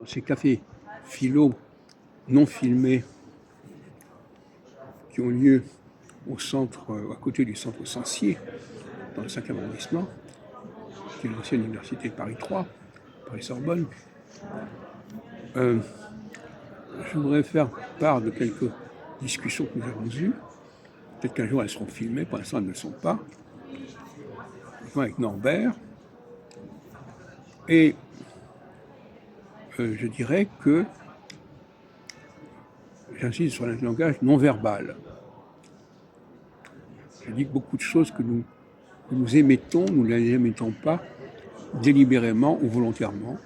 Ces cafés philo non filmés qui ont lieu au centre, à côté du centre Censier, dans le 5e arrondissement, qui est l'ancienne université de Paris 3, Paris-Sorbonne. Je voudrais faire part de quelques discussions que nous avons eues. Peut-être qu'un jour elles seront filmées, pour l'instant elles ne le sont pas. Avec Norbert. Et je dirais que j'insiste sur le langage non verbal. Je dis que beaucoup de choses que nous émettons, nous ne les émettons pas délibérément ou volontairement.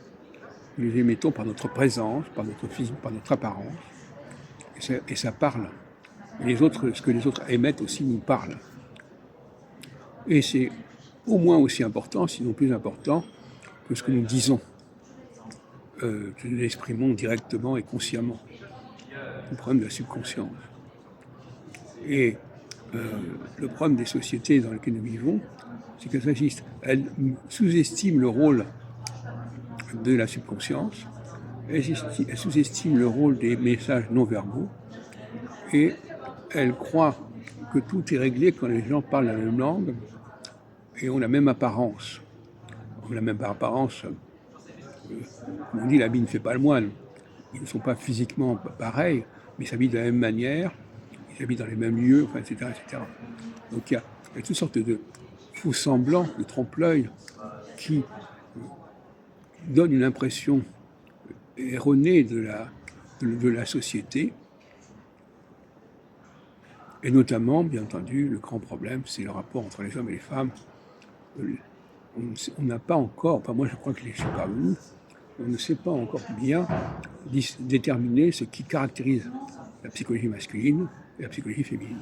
Nous les émettons par notre présence, par notre physique, par notre apparence. Et ça parle. Et ce que les autres émettent aussi nous parle. Et c'est au moins aussi important, sinon plus important, que ce que nous disons, que nous l'exprimons directement et consciemment. Le problème de la subconscience. Et le problème des sociétés dans lesquelles nous vivons, c'est qu'elles sous-estiment le rôle de la subconscience, elles sous-estiment le rôle des messages non-verbaux, et elles croient que tout est réglé quand les gens parlent la même langue et ont la même apparence. La même apparence, on dit l'habit ne fait pas le moine. Ils ne sont pas physiquement pareils, mais ils s'habillent de la même manière, ils habitent dans les mêmes lieux, enfin, etc., etc. Donc il y a toutes sortes de faux semblants, de trompe-l'œil, qui donnent une impression erronée de la société. Et notamment, bien entendu, le grand problème, c'est le rapport entre les hommes et les femmes. On n'a pas encore, enfin moi je crois que je ne suis pas venu, on ne sait pas encore bien déterminer ce qui caractérise la psychologie masculine et la psychologie féminine.